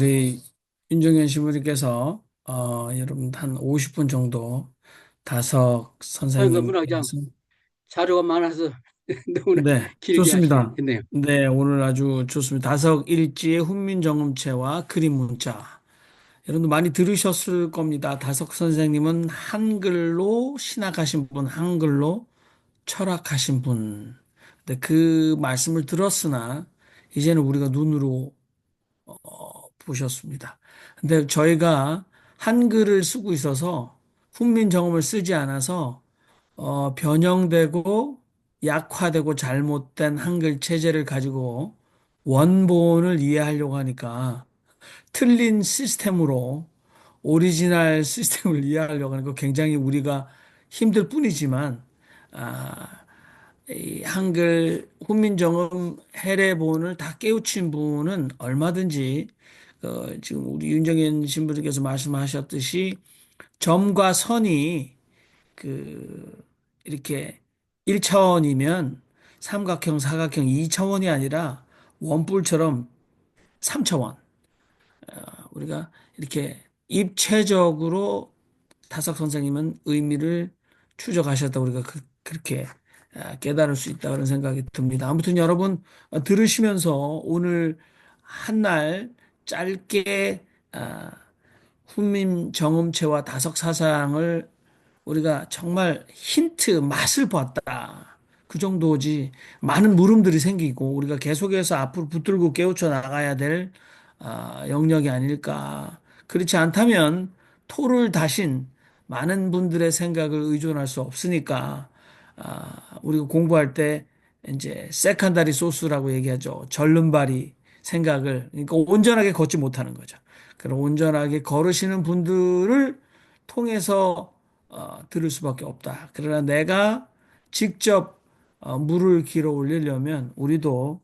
우리 윤정현 신부님께서 여러분 한 50분 정도 다석 아이고, 문학장 선생님께서 자료가 많아서 너무나 네, 길게 좋습니다. 하시겠네요. 네, 오늘 아주 좋습니다. 다석 일지의 훈민정음체와 그림 문자. 여러분도 많이 들으셨을 겁니다. 다석 선생님은 한글로 신학하신 분, 한글로 철학하신 분. 근데 그 말씀을 들었으나 이제는 우리가 눈으로 보셨습니다. 근데 저희가 한글을 쓰고 있어서 훈민정음을 쓰지 않아서 변형되고 약화되고 잘못된 한글 체제를 가지고 원본을 이해하려고 하니까 틀린 시스템으로 오리지널 시스템을 이해하려고 하니까 굉장히 우리가 힘들 뿐이지만 아, 이 한글 훈민정음 해례본을 다 깨우친 분은 얼마든지 지금 우리 윤정현 신부님께서 말씀하셨듯이 점과 선이 그 이렇게 1차원이면 삼각형, 사각형 2차원이 아니라 원뿔처럼 3차원. 우리가 이렇게 입체적으로 타석 선생님은 의미를 추적하셨다고 우리가 그렇게 깨달을 수 있다는 생각이 듭니다. 아무튼 여러분 들으시면서 오늘 한 날 짧게 훈민정음체와 다석 사상을 우리가 정말 힌트 맛을 봤다. 그 정도지 많은 물음들이 생기고 우리가 계속해서 앞으로 붙들고 깨우쳐 나가야 될 영역이 아닐까. 그렇지 않다면 토를 다신 많은 분들의 생각을 의존할 수 없으니까 우리가 공부할 때 이제 세컨다리 소스라고 얘기하죠. 절름발이 생각을 그러니까 온전하게 걷지 못하는 거죠. 그런 온전하게 걸으시는 분들을 통해서 들을 수밖에 없다. 그러나 내가 직접 물을 길어 올리려면 우리도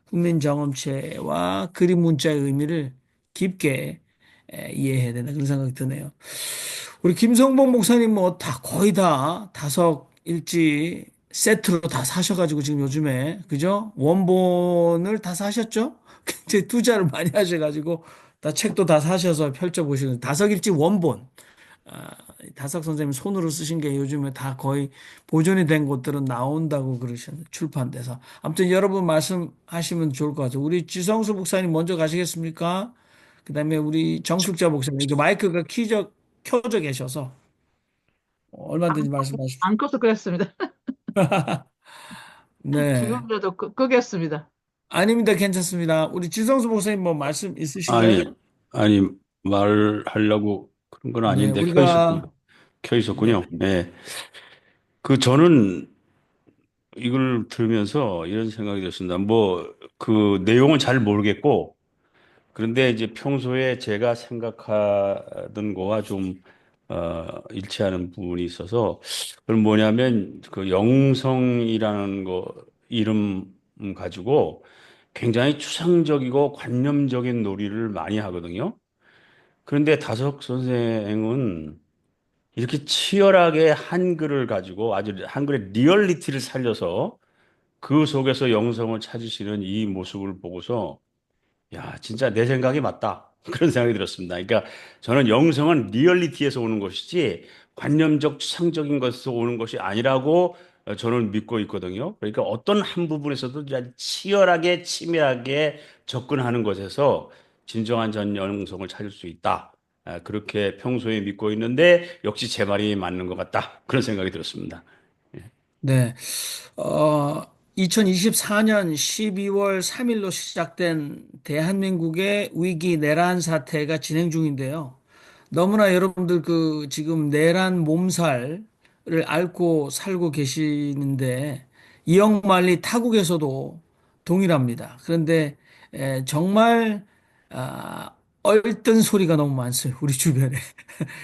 훈민정음체와 그림 문자의 의미를 깊게 이해해야 된다. 그런 생각이 드네요. 우리 김성봉 목사님 뭐 다 거의 다 다섯 일지 세트로 다 사셔가지고 지금 요즘에 그죠? 원본을 다 사셨죠? 굉장히 투자를 많이 하셔가지고 다 책도 다 사셔서 펼쳐보시는 다섯 일지 원본. 다석 선생님 손으로 쓰신 게 요즘에 다 거의 보존이 된 것들은 나온다고 그러셨는데 출판돼서 아무튼 여러분 말씀하시면 좋을 것 같아요. 우리 지성수 목사님 먼저 가시겠습니까? 그다음에 우리 정숙자 목사님 이게 마이크가 켜져 계셔서 얼마든지 말씀하십시오. 안 꺼서 그랬습니다. 네. 지금이라도 끄겠습니다. 아닙니다. 괜찮습니다. 우리 지성수 목사님 뭐 말씀 있으신가요? 아니, 아니, 말하려고 그런 건 네, 아닌데 켜 있었군요. 우리가 켜 네, 있었군요. 네. 저는 이걸 들으면서 이런 생각이 들었습니다. 그 내용은 잘 모르겠고, 그런데 이제 평소에 제가 생각하던 거와 좀, 일치하는 부분이 있어서, 그건 뭐냐면, 그 영성이라는 이름 가지고 굉장히 추상적이고 관념적인 놀이를 많이 하거든요. 그런데 다석 선생은 이렇게 치열하게 한글을 가지고 아주 한글의 리얼리티를 살려서 그 속에서 영성을 찾으시는 이 모습을 보고서 야, 진짜 내 생각이 맞다. 그런 생각이 들었습니다. 그러니까 저는 영성은 리얼리티에서 오는 것이지 관념적, 추상적인 것에서 오는 것이 아니라고 저는 믿고 있거든요. 그러니까 어떤 한 부분에서도 아주 치열하게, 치밀하게 접근하는 것에서 진정한 전 영성을 찾을 수 있다. 그렇게 평소에 믿고 있는데 역시 제 말이 맞는 것 같다. 그런 생각이 들었습니다. 네. 어, 2024년 12월 3일로 시작된 대한민국의 위기 내란 사태가 진행 중인데요. 너무나 여러분들 그 지금 내란 몸살을 앓고 살고 계시는데 이영만리 타국에서도 동일합니다. 그런데 정말 얼뜬 소리가 너무 많습니다. 우리 주변에.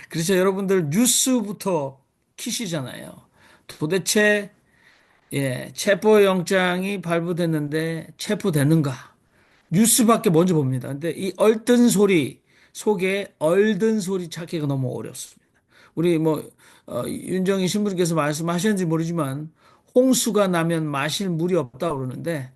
그래서 여러분들 뉴스부터 키시잖아요. 도대체 체포영장이 발부됐는데 체포됐는가? 뉴스밖에 먼저 봅니다. 근데 이 얼뜬 소리 속에 얼든 소리 찾기가 너무 어렵습니다. 우리 윤정희 신부님께서 말씀하셨는지 모르지만 홍수가 나면 마실 물이 없다 그러는데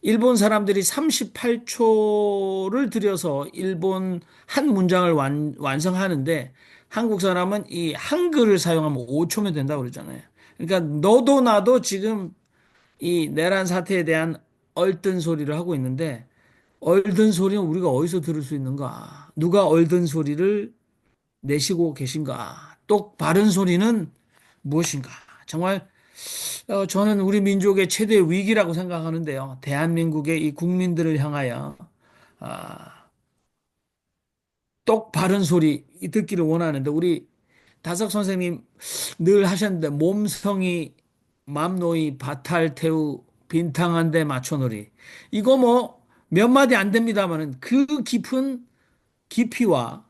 일본 사람들이 38초를 들여서 일본 한 문장을 완성하는데 한국 사람은 이 한글을 사용하면 5초면 된다고 그러잖아요. 그러니까 너도 나도 지금 이 내란 사태에 대한 얼뜬 소리를 하고 있는데 얼든 소리는 우리가 어디서 들을 수 있는가? 누가 얼든 소리를 내시고 계신가? 똑 바른 소리는 무엇인가? 정말 저는 우리 민족의 최대 위기라고 생각하는데요. 대한민국의 이 국민들을 향하여 아, 똑 바른 소리 듣기를 원하는데 우리 다석 선생님 늘 하셨는데 몸성이 맘노이 바탈태우 빈탕한데 맞춰놀이 이거 뭐 몇 마디 안 됩니다만은 그 깊은 깊이와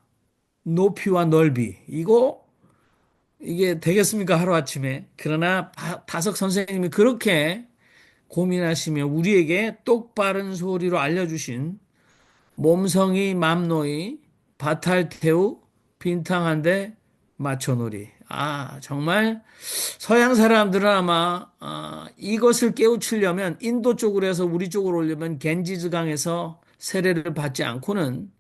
높이와 넓이 이거 이게 되겠습니까 하루아침에 그러나 다석 선생님이 그렇게 고민하시며 우리에게 똑바른 소리로 알려주신 몸성이 맘노이 바탈태우 빈탕한데 맞춰놀이. 아, 정말 서양 사람들은 아마 이것을 깨우치려면 인도 쪽으로 해서 우리 쪽으로 오려면 겐지즈 강에서 세례를 받지 않고는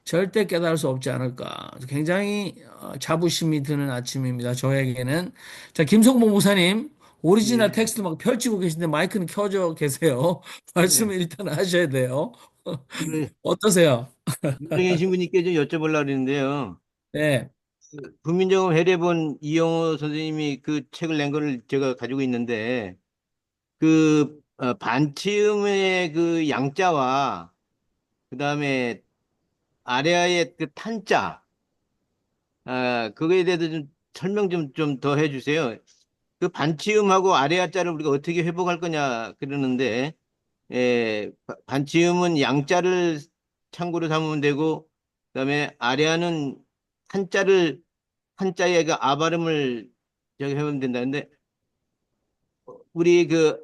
절대 깨달을 수 없지 않을까. 굉장히 자부심이 드는 아침입니다. 저에게는. 자, 김성봉 목사님, 오리지널 예, 텍스트 막 펼치고 계신데 마이크는 켜져 계세요. 예. 말씀을 일단 하셔야 돼요. 그 어떠세요? 윤정현 신부님께 좀 여쭤보려고 그러는데요. 네. 국민정음 해례본 이영호 선생님이 그 책을 낸 거를 제가 가지고 있는데 그 반치음의 그 양자와 그다음에 아래아의 그 탄자 그거에 대해서 좀 설명 좀 더 해주세요. 그 반치음하고 아래아자를 우리가 어떻게 회복할 거냐 그러는데 반치음은 양자를 참고로 삼으면 되고, 그다음에 아래아는 한자를 한자에 그 아 발음을 저기 해보면 된다는데, 우리 그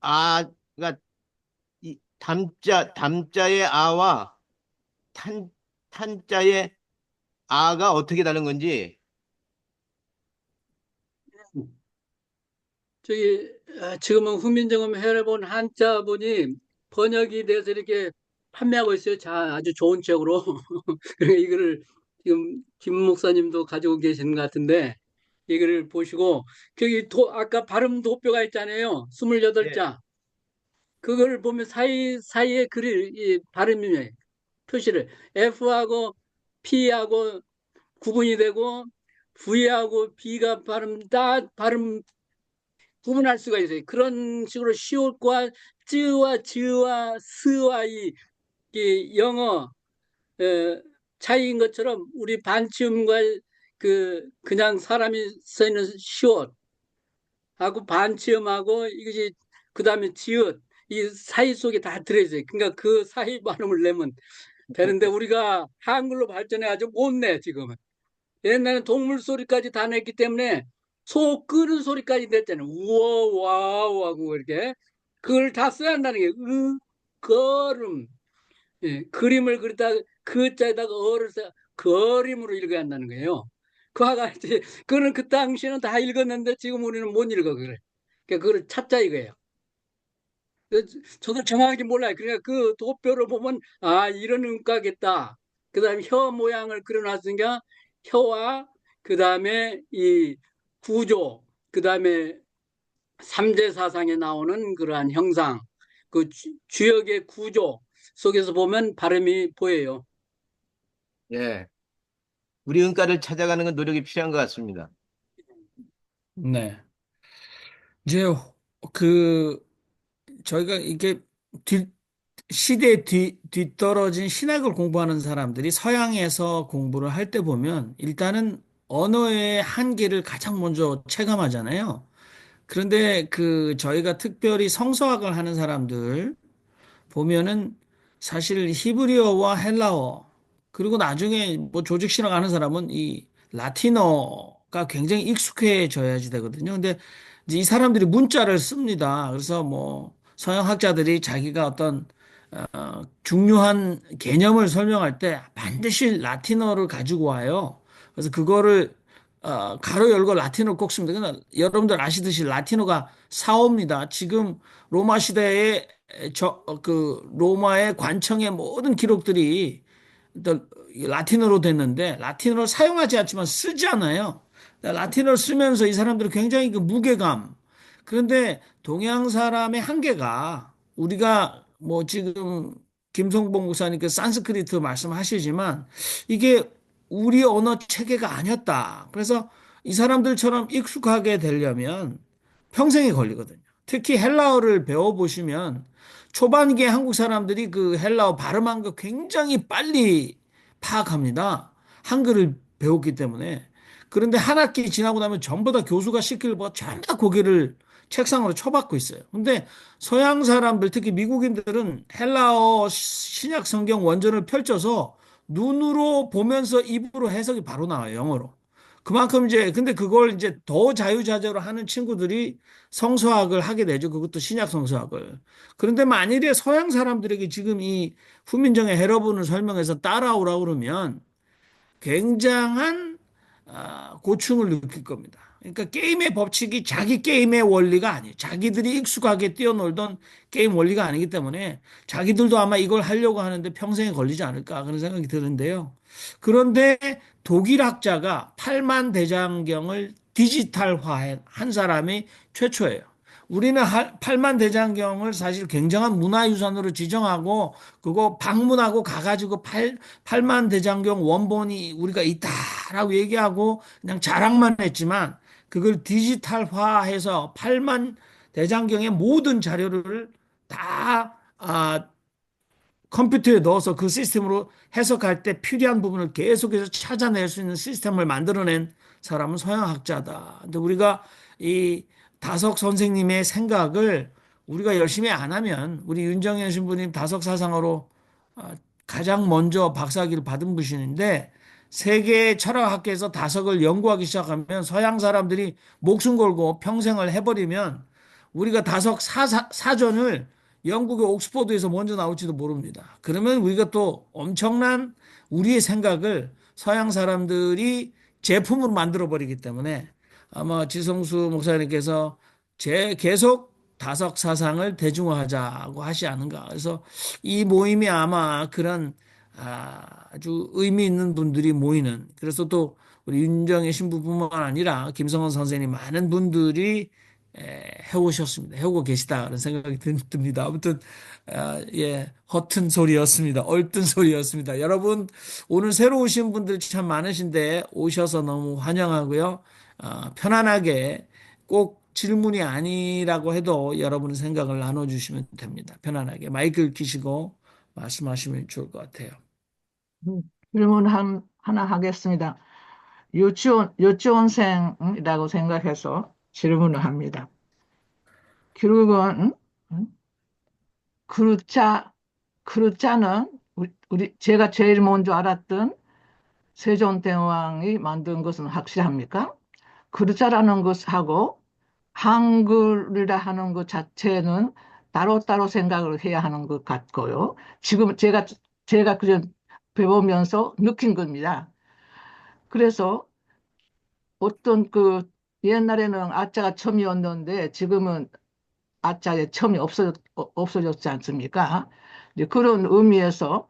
아가 이 담자의 아와 탄 탄자의 아가 어떻게 다른 건지. 저기 지금은 훈민정음 해례본 한자본이 번역이 돼서 이렇게 판매하고 있어요. 자, 아주 좋은 책으로. 그러니까 이거를 지금 김 목사님도 가지고 계시는 것 같은데 이거를 보시고 저기 아까 발음 도표가 있잖아요. 예. 28자. 그걸 보면 사이에 이 발음이 표시를 F하고 P하고 구분이 되고 V하고 B가 발음 구분할 수가 있어요. 그런 식으로 시옷과 쯔와 즈와 스와 이 영어 차이인 것처럼 우리 반치음과 그냥 사람이 써 있는 시옷하고 반치음하고 이것이 그다음에 지읒 이 사이 속에 다 들어있어요. 그러니까 그 사이 발음을 내면 되는데 우리가 한글로 발전해 가지고 못 내 지금은. 옛날에는 동물 소리까지 다 냈기 때문에 소 끄는 소리까지 냈잖아요. 우와 와우 하고 이렇게 그걸 다 써야 한다는 게 걸음 예, 그림을 그리다 그 자에다가 어를 써 그림으로 읽어야 한다는 거예요. 그와 같이 그거는 그 당시에는 다 읽었는데 지금 우리는 못 읽어 그래. 그러니까 그걸 찾자 이거예요. 저도 정확하게 몰라요. 그러니까 그 도표를 보면 아 이런 음가겠다. 그다음에 혀 모양을 그려놨으니까 혀와 그다음에 이 구조, 그다음에 삼재사상에 나오는 그러한 형상, 그 주역의 구조 속에서 보면 발음이 보여요. 예. 우리 은가를 찾아가는 건 노력이 필요한 것 같습니다. 네. 이제 그 저희가 이게 시대에 뒤떨어진 신학을 공부하는 사람들이 서양에서 공부를 할 때 보면 일단은 언어의 한계를 가장 먼저 체감하잖아요. 그런데 그 저희가 특별히 성서학을 하는 사람들 보면은 사실 히브리어와 헬라어 그리고 나중에 뭐 조직 신학 하는 사람은 이 라틴어가 굉장히 익숙해져야지 되거든요. 근데 이제 이 사람들이 문자를 씁니다. 그래서 뭐 서양 학자들이 자기가 어떤 중요한 개념을 설명할 때 반드시 라틴어를 가지고 와요. 그래서 그거를 가로 열고 라틴어를 꼭 씁니다. 그러나 여러분들 아시듯이 라틴어가 사어입니다. 지금 로마 시대에 그 로마의 관청의 모든 기록들이 또 라틴어로 됐는데 라틴어를 사용하지 않지만 쓰잖아요. 라틴어를 쓰면서 이 사람들은 굉장히 그 무게감. 그런데 동양 사람의 한계가 우리가 뭐 지금 김성봉 목사님께 산스크리트 말씀하시지만 이게 우리 언어 체계가 아니었다. 그래서 이 사람들처럼 익숙하게 되려면 평생이 걸리거든요. 특히 헬라어를 배워보시면 초반기에 한국 사람들이 그 헬라어 발음한 거 굉장히 빨리 파악합니다. 한글을 배웠기 때문에. 그런데 한 학기 지나고 나면 전부 다 교수가 시킬 뭐 전부 다 고개를 책상으로 쳐박고 있어요. 근데 서양 사람들, 특히 미국인들은 헬라어 신약 성경 원전을 펼쳐서 눈으로 보면서 입으로 해석이 바로 나와요, 영어로. 그만큼 이제, 근데 그걸 이제 더 자유자재로 하는 친구들이 성서학을 하게 되죠. 그것도 신약 성서학을. 그런데 만일에 서양 사람들에게 지금 이 후민정의 해로분을 설명해서 따라오라고 그러면 굉장한 고충을 느낄 겁니다. 그러니까 게임의 법칙이 자기 게임의 원리가 아니에요. 자기들이 익숙하게 뛰어놀던 게임 원리가 아니기 때문에 자기들도 아마 이걸 하려고 하는데 평생에 걸리지 않을까 그런 생각이 드는데요. 그런데 독일 학자가 8만 대장경을 디지털화한 사람이 최초예요. 우리는 8만 대장경을 사실 굉장한 문화유산으로 지정하고 그거 방문하고 가가지고 8만 대장경 원본이 우리가 있다라고 얘기하고 그냥 자랑만 했지만 그걸 디지털화해서 8만 대장경의 모든 자료를 다 컴퓨터에 넣어서 그 시스템으로 해석할 때 필요한 부분을 계속해서 찾아낼 수 있는 시스템을 만들어낸 사람은 서양학자다. 근데 우리가 이 다석 선생님의 생각을 우리가 열심히 안 하면 우리 윤정현 신부님 다석 사상으로 어, 가장 먼저 박사학위를 받은 분이신데 세계 철학학계에서 다석을 연구하기 시작하면 서양 사람들이 목숨 걸고 평생을 해버리면 우리가 다석 사전을 영국의 옥스퍼드에서 먼저 나올지도 모릅니다. 그러면 우리가 또 엄청난 우리의 생각을 서양 사람들이 제품으로 만들어 버리기 때문에 아마 지성수 목사님께서 계속 다석 사상을 대중화하자고 하지 않은가. 그래서 이 모임이 아마 그런 아주 의미 있는 분들이 모이는 그래서 또 우리 윤정의 신부뿐만 아니라 김성원 선생님 많은 분들이 해오셨습니다. 해오고 계시다 그런 생각이 듭니다. 아무튼 예 허튼 소리였습니다. 얼뜬 소리였습니다. 여러분 오늘 새로 오신 분들 참 많으신데 오셔서 너무 환영하고요. 편안하게 꼭 질문이 아니라고 해도 여러분의 생각을 나눠주시면 됩니다. 편안하게 마이크를 켜시고 말씀하시면 좋을 것 같아요. 질문 하나 하겠습니다. 유치원생이라고 생각해서 질문을 합니다. 결국은 그루짜, 그루짜는 제가 제일 먼저 알았던 세종대왕이 만든 것은 확실합니까? 그루짜라는 것하고 한글이라 하는 것 자체는 따로따로 생각을 해야 하는 것 같고요. 지금 제가 그전 배우면서 느낀 겁니다. 그래서 어떤 옛날에는 아자가 첨이었는데 지금은 아자의 첨이 없어졌지 않습니까? 이제 그런 의미에서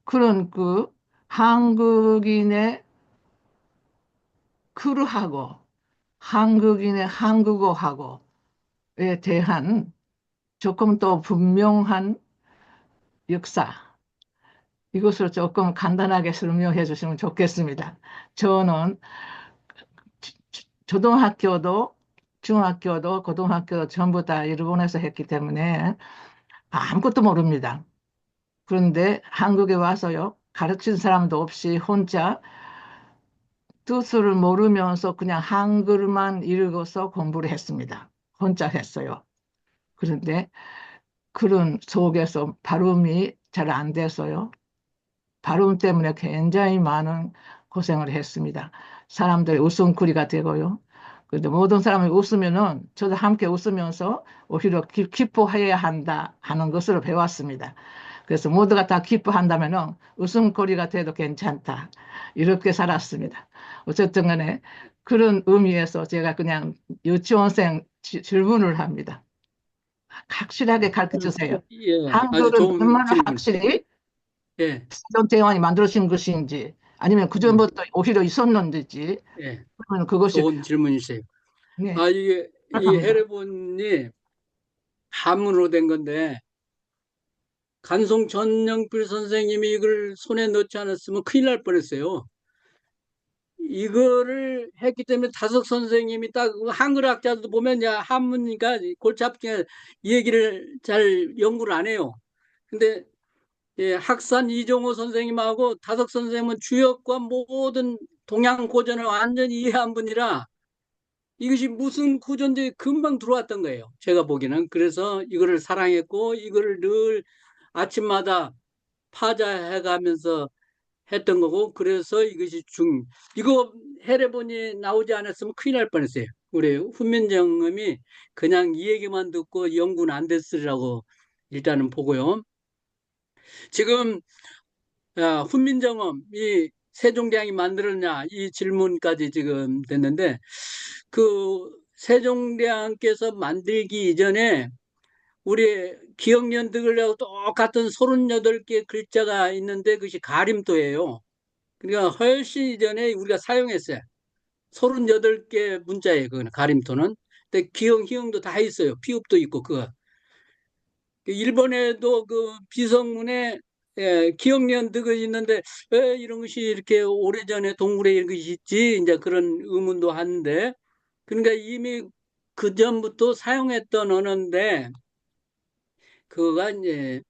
그런 한국인의 크루하고 한국인의 한국어하고에 대한 조금 더 분명한 역사, 이것을 조금 간단하게 설명해 주시면 좋겠습니다. 저는 초등학교도 중학교도 고등학교도 전부 다 일본에서 했기 때문에 아무것도 모릅니다. 그런데 한국에 와서요, 가르친 사람도 없이 혼자 뜻을 모르면서 그냥 한글만 읽어서 공부를 했습니다. 혼자 했어요. 그런데 그런 속에서 발음이 잘 안 돼서요. 발음 때문에 굉장히 많은 고생을 했습니다. 사람들이 웃음거리가 되고요. 그런데 모든 사람이 웃으면은 저도 함께 웃으면서 오히려 기뻐해야 한다 하는 것을 배웠습니다. 그래서 모두가 다 기뻐한다면은 웃음거리가 돼도 괜찮다. 이렇게 살았습니다. 어쨌든 간에 그런 의미에서 제가 그냥 유치원생 질문을 합니다. 확실하게 가르쳐 주세요. 예, 아주 한글은 좋은 얼마나 질문. 확실히 예, 세종대왕이 만들어진 것인지, 아니면 예, 그전부터 오히려 있었는지, 예, 그러면 그것이, 좋은 질문이세요. 네, 아, 이게, 이 생각합니다. 해례본이 한문으로 된 건데, 간송 전영필 선생님이 이걸 손에 넣지 않았으면 큰일 날 뻔했어요. 이거를 했기 때문에 다섯 선생님이 딱 한글학자도 보면 야 한문이니까 골치 아프게 이 얘기를 잘 연구를 안 해요. 근데 예, 학산 이종호 선생님하고 다섯 선생님은 주역과 모든 동양 고전을 완전히 이해한 분이라 이것이 무슨 구조인지 금방 들어왔던 거예요. 제가 보기에는. 그래서 이거를 사랑했고 이거를 늘 아침마다 파자해가면서 했던 거고 그래서 이것이 이거 해례본이 나오지 않았으면 큰일 날 뻔했어요. 우리 훈민정음이 그냥 이 얘기만 듣고 연구는 안 됐으리라고 일단은 보고요. 지금 훈민정음 이 세종대왕이 만들었냐 이 질문까지 지금 됐는데 그 세종대왕께서 만들기 이전에 우리 기억연득을하고 똑같은 38개 글자가 있는데 그것이 가림도예요. 그러니까 훨씬 이전에 우리가 사용했어요. 38개 문자예요. 그거는 가림토는. 근데 기형, 희형도 다 있어요. 피읍도 있고 그거. 일본에도 그 비성문에 기억연득이 있는데 왜 이런 것이 이렇게 오래전에 동물에 이런 것이 있지? 이제 그런 의문도 하는데 그러니까 이미 그 전부터 사용했던 언어인데 그거가 이제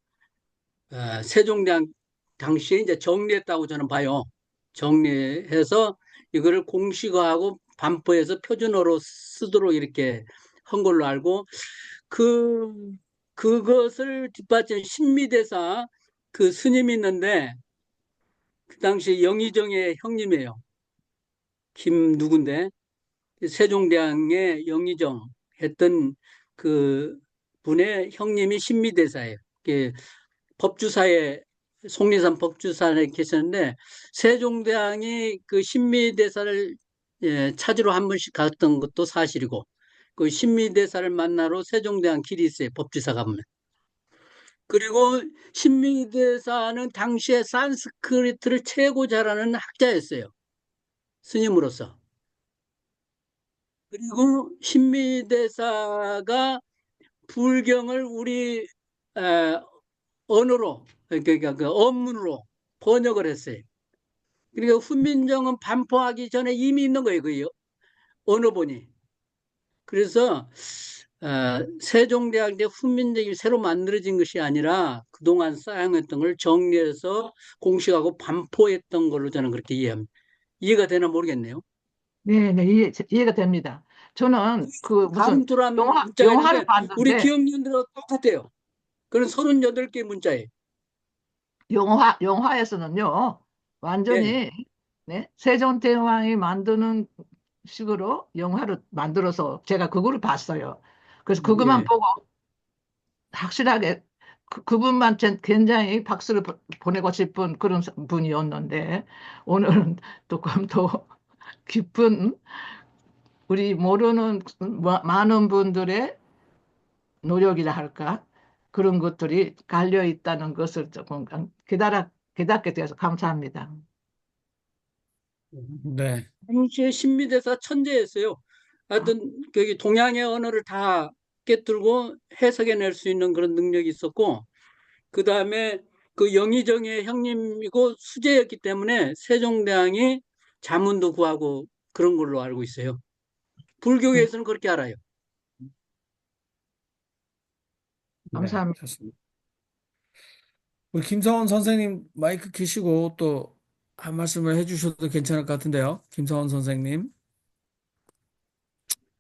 세종대왕 당시에 이제 정리했다고 저는 봐요. 정리해서 이거를 공식화하고 반포해서 표준어로 쓰도록 이렇게 한 걸로 알고 그 그것을 뒷받침 신미대사 그 스님이 있는데 그 당시 영의정의 형님이에요. 김 누군데 세종대왕의 영의정 했던 그 분의 형님이 신미대사예요. 법주사에 속리산 법주사에 계셨는데 세종대왕이 그 신미대사를 찾으러 한 번씩 갔던 것도 사실이고 그 신미대사를 만나러 세종대왕 길이 있어요. 법주사 가면. 그리고 신미대사는 당시에 산스크리트를 최고 잘하는 학자였어요. 스님으로서. 그리고 신미대사가 불경을 우리 에, 언어로 그러니까 그 언문으로 번역을 했어요. 그러니까 훈민정음 반포하기 전에 이미 있는 거예요, 그 언어본이. 그래서 세종대왕 때 훈민정음이 새로 만들어진 것이 아니라 그동안 사용했던 걸 정리해서 공식하고 반포했던 걸로 저는 그렇게 이해합니다. 이해가 되나 모르겠네요. 네, 네, 이해가 됩니다. 저는 그 무슨 가림토란 문자가 영화를 있는데 우리 봤는데, 기억년들하고 똑같아요. 그런 38개 문자예요. 영화에서는요, 예, 완전히, 네, 세종대왕이 만드는 식으로 영화를 만들어서 제가 그거를 봤어요. 그래서 그것만 예. 보고 확실하게 그분만 굉장히 박수를 보내고 싶은 그런 분이었는데, 오늘은 조금 더 깊은 우리 모르는 많은 분들의 노력이라 할까? 그런 것들이 갈려 있다는 것을 조금 깨닫게 되어서 감사합니다. 네. 당시에 신미대사 천재였어요. 하여튼 거기 동양의 언어를 다 꿰뚫고 해석해낼 수 있는 그런 능력이 있었고 그 다음에 그 영의정의 형님이고 수재였기 때문에 세종대왕이 자문도 구하고 그런 걸로 알고 있어요. 네, 불교계에서는 그렇게 알아요. 네. 감사합니다. 좋습니다. 우리 김성원 선생님 마이크 켜시고 또 한 말씀을 해주셔도 괜찮을 것 같은데요. 김성원 선생님.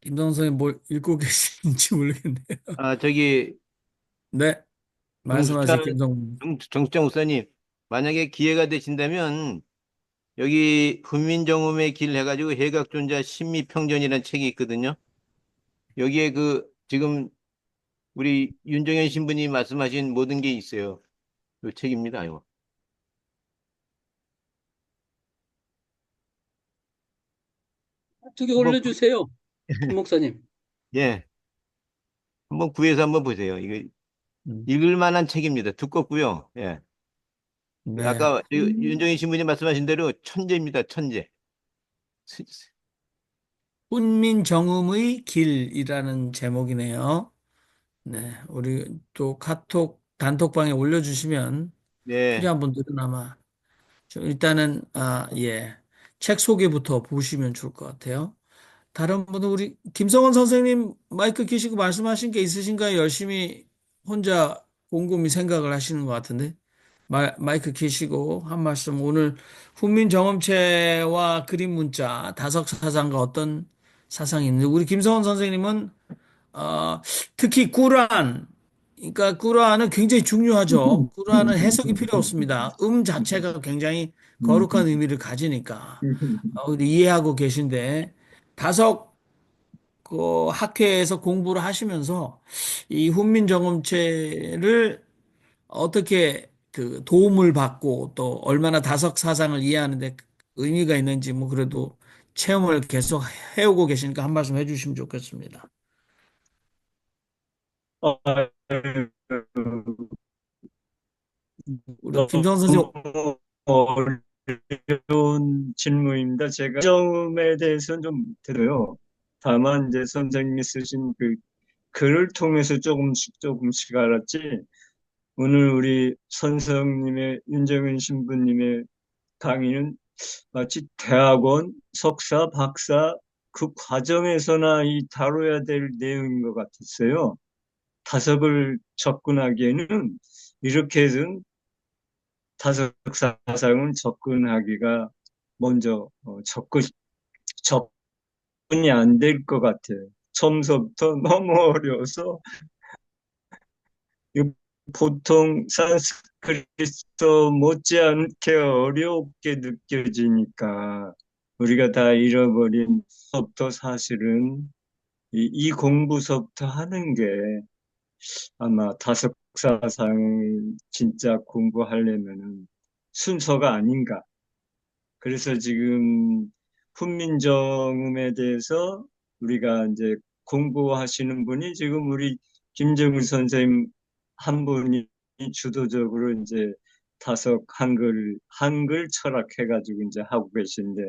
김성원 선생님 뭘 읽고 계신지 모르겠네요. 아, 저기, 네. 말씀하세요, 김성원. 정수창 목사님, 만약에 기회가 되신다면, 여기 훈민정음의 길 해가지고 해각존자 신미평전이라는 책이 있거든요. 여기에 지금 우리 윤정현 신부님 말씀하신 모든 게 있어요. 이 책입니다, 이거. 어떻게 한번, 올려주세요, 김 목사님. 예. 한번 구해서 한번 보세요. 이거 음, 읽을 만한 책입니다. 두껍고요. 예. 네. 아까 윤정희 신부님 말씀하신 대로 천재입니다. 천재. 훈민정음의 길이라는 제목이네요. 네, 우리 또 카톡 단톡방에 올려주시면 네. 필요한 분들은 아마 일단은 예, 책 소개부터 보시면 좋을 것 같아요. 다른 분은 우리 김성원 선생님 마이크 켜시고 말씀하신 게 있으신가요? 열심히 혼자 곰곰이 생각을 하시는 것 같은데 마이크 켜시고 한 말씀 오늘 훈민정음체와 그림 문자 다석 사상과 어떤 사상이 있는지 우리 김성원 선생님은 어, 특히 꾸란, 그러니까 꾸란은 굉장히 중요하죠. 꾸란은 해석이 필요 없습니다. 자체가 굉장히 거룩한 의미를 가지니까 이해하고 계신데 다섯 그 학회에서 공부를 하시면서 이 훈민정음체를 어떻게 그 도움을 받고 또 얼마나 다석 사상을 이해하는데 의미가 있는지 뭐 그래도 체험을 계속 해오고 계시니까 한 말씀 해주시면 좋겠습니다. 아유, 우리 김성원 선생님. 너무 어려운 질문입니다. 제가 점에 대해서는 좀 들어요. 다만 이제 선생님이 쓰신 그 글을 통해서 조금씩 알았지. 오늘 우리 선생님의 윤정은 신부님의 강의는 마치 대학원, 석사, 박사 그 과정에서나 이 다뤄야 될 내용인 것 같았어요. 다석을 접근하기에는 이렇게든 다석 사상은 접근하기가 먼저 접근이 안 될 것 같아요. 처음서부터 너무 어려워서 이 보통 산스크리트 못지않게 어렵게 느껴지니까 우리가 다 잃어버린 부터 사실은 이 공부서부터 하는 게 아마 다섯 사상을 진짜 공부하려면은 순서가 아닌가. 그래서 지금 훈민정음에 대해서 우리가 이제 공부하시는 분이 지금 우리 김정일 선생님 한 분이 주도적으로 이제 다섯 한글 철학 해가지고 이제 하고 계신데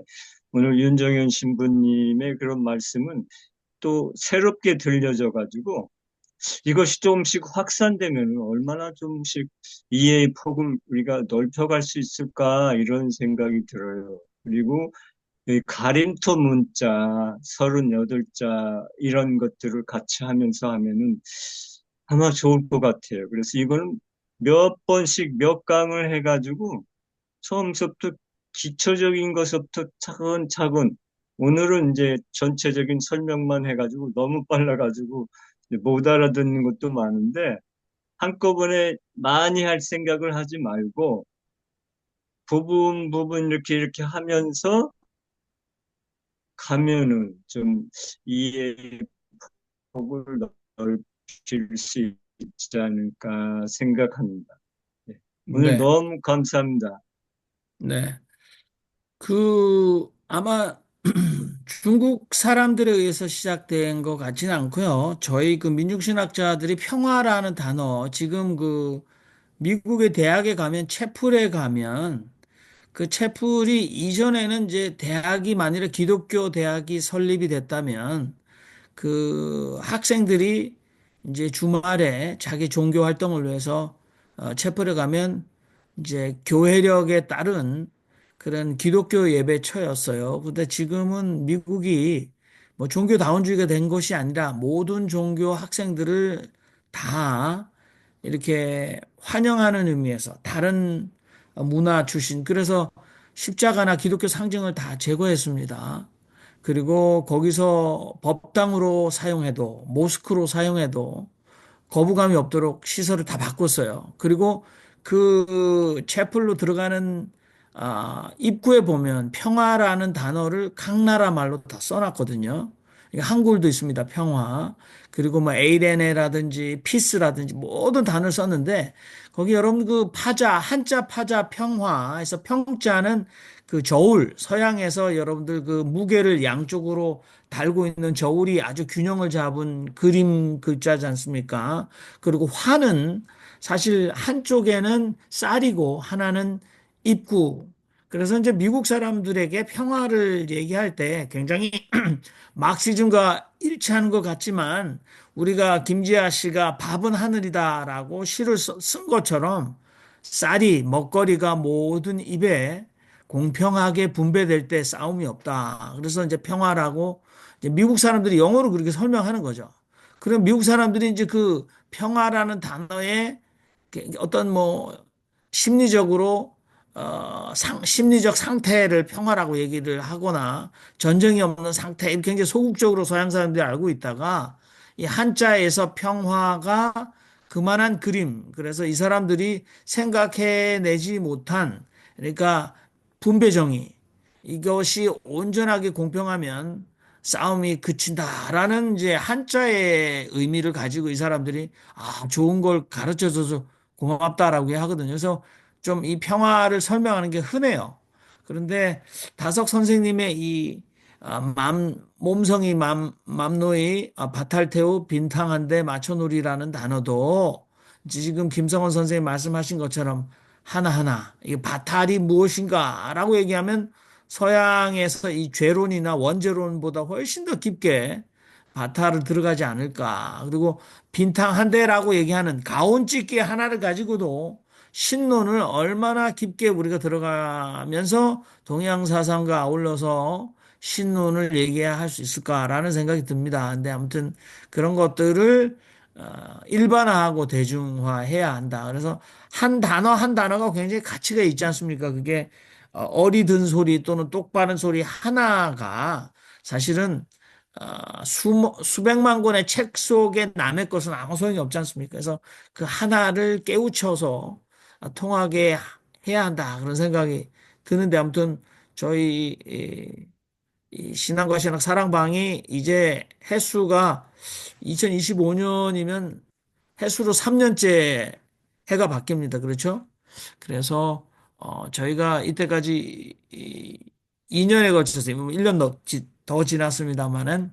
오늘 윤정현 신부님의 그런 말씀은 또 새롭게 들려져 가지고 이것이 조금씩 확산되면 얼마나 좀씩 이해의 폭을 우리가 넓혀갈 수 있을까 이런 생각이 들어요. 그리고 이 가림토 문자 38자 이런 것들을 같이 하면서 하면은 아마 좋을 것 같아요. 그래서 이거는 몇 번씩 몇 강을 해가지고 처음부터 기초적인 것부터 차근차근 오늘은 이제 전체적인 설명만 해가지고 너무 빨라가지고 이제 못 알아듣는 것도 많은데 한꺼번에 많이 할 생각을 하지 말고 부분 부분 이렇게 하면서 가면은 좀 이해의 폭을 넓힐 수 있지 않을까 생각합니다. 네. 오늘 네, 너무 감사합니다. 네. 아마 중국 사람들에 의해서 시작된 것 같지는 않고요. 저희 그 민중신학자들이 평화라는 단어, 지금 그 미국의 대학에 가면 채플에 가면 그 채플이 이전에는 이제 대학이 만일에 기독교 대학이 설립이 됐다면 그 학생들이 이제 주말에 자기 종교 활동을 위해서 채플에 가면 이제 교회력에 따른 그런 기독교 예배처였어요. 근데 지금은 미국이 뭐 종교다원주의가 된 것이 아니라 모든 종교 학생들을 다 이렇게 환영하는 의미에서 다른 문화 출신 그래서 십자가나 기독교 상징을 다 제거했습니다. 그리고 거기서 법당으로 사용해도 모스크로 사용해도 거부감이 없도록 시설을 다 바꿨어요. 그리고 그 채플로 들어가는 입구에 보면 평화라는 단어를 각 나라 말로 다 써놨거든요. 한글도 있습니다. 평화. 그리고 뭐 에이레네라든지 피스라든지 모든 단어를 썼는데 거기 여러분 그 파자, 한자 파자 평화에서 평자는 그 저울, 서양에서 여러분들 그 무게를 양쪽으로 달고 있는 저울이 아주 균형을 잡은 그림 글자지 않습니까? 그리고 화는 사실 한쪽에는 쌀이고 하나는 입구. 그래서 이제 미국 사람들에게 평화를 얘기할 때 굉장히 막시즘과 일치하는 것 같지만 우리가 김지아 씨가 밥은 하늘이다라고 시를 쓴 것처럼 쌀이 먹거리가 모든 입에 공평하게 분배될 때 싸움이 없다. 그래서 이제 평화라고 이제 미국 사람들이 영어로 그렇게 설명하는 거죠. 그럼 미국 사람들이 이제 그 평화라는 단어에 어떤 뭐 심리적으로 심리적 상태를 평화라고 얘기를 하거나 전쟁이 없는 상태 이렇게 굉장히 소극적으로 서양 사람들이 알고 있다가 이 한자에서 평화가 그만한 그림. 그래서 이 사람들이 생각해내지 못한 그러니까 분배정의 이것이 온전하게 공평하면 싸움이 그친다라는 이제 한자의 의미를 가지고 이 사람들이 좋은 걸 가르쳐줘서 고맙다라고 하거든요. 그래서 좀 이 평화를 설명하는 게 흔해요. 그런데 다석 선생님의 이 몸성이 맘노이 바탈테우 빈탕한데 맞춰놀이라는 단어도 지금 김성원 선생님 말씀하신 것처럼 하나하나 이 바탈이 무엇인가라고 얘기하면 서양에서 이 죄론이나 원죄론보다 훨씬 더 깊게 바탈을 들어가지 않을까. 그리고 빈탕 한 대라고 얘기하는 가온집게 하나를 가지고도 신론을 얼마나 깊게 우리가 들어가면서 동양 사상과 아울러서 신론을 얘기할 수 있을까라는 생각이 듭니다. 근데 아무튼 그런 것들을 일반화하고 대중화해야 한다. 그래서 한 단어 한 단어가 굉장히 가치가 있지 않습니까? 그게 어리든 소리 또는 똑바른 소리 하나가 사실은 수백만 권의 책 속에 남의 것은 아무 소용이 없지 않습니까? 그래서 그 하나를 깨우쳐서 통하게 해야 한다. 그런 생각이 드는데 아무튼 저희 이 신앙과 신학 사랑방이 이제 횟수가 2025년이면 횟수로 3년째 해가 바뀝니다. 그렇죠? 그래서 저희가 이때까지 2년에 걸쳐서 1년 더 지났습니다만은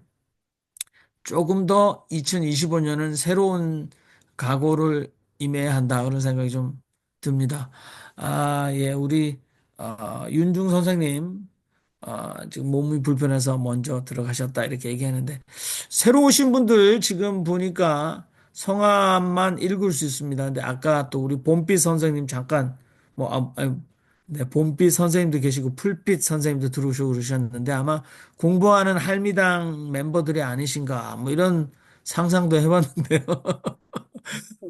조금 더 2025년은 새로운 각오를 임해야 한다 그런 생각이 좀 듭니다. 예, 우리 윤중 선생님 지금 몸이 불편해서 먼저 들어가셨다 이렇게 얘기하는데 새로 오신 분들 지금 보니까 성함만 읽을 수 있습니다. 근데 아까 또 우리 봄빛 선생님 잠깐 뭐 네, 봄빛 선생님도 계시고 풀빛 선생님도 들어오시고 그러셨는데 아마 공부하는 할미당 멤버들이 아니신가 뭐 이런 상상도 해봤는데요.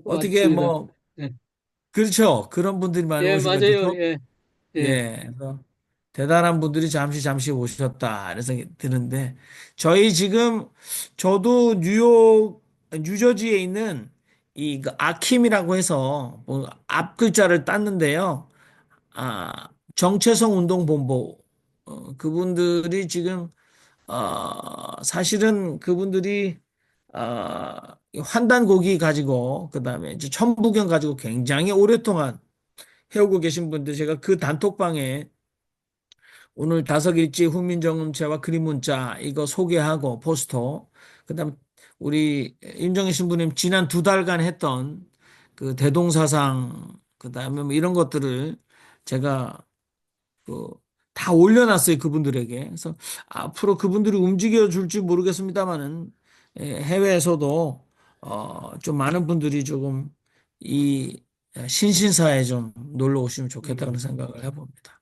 어떻게 맞습니다. 뭐 예, 그렇죠. 그런 분들이 많이 예, 오시니까 맞아요. 예, 예. 예, 그래서 대단한 분들이 잠시 오셨다. 그래서 드는데, 저희 지금, 저도 뉴저지에 있는 이그 아킴이라고 해서, 뭐, 앞 글자를 땄는데요. 정체성 운동본부, 그분들이 지금, 사실은 그분들이, 환단고기 가지고, 그 다음에 이제 천부경 가지고 굉장히 오랫동안 해오고 계신 분들, 제가 그 단톡방에 오늘 다섯일지 훈민정음체와 그림 문자 이거 소개하고 포스터 그다음 우리 임정희 신부님 지난 2달간 했던 그 대동사상 그다음에 뭐 이런 것들을 제가 그 다 올려놨어요 그분들에게 그래서 앞으로 그분들이 움직여 줄지 모르겠습니다만은 해외에서도 좀 많은 분들이 조금 이 신신사에 좀 놀러 오시면 좋겠다는 음. 생각을 해봅니다.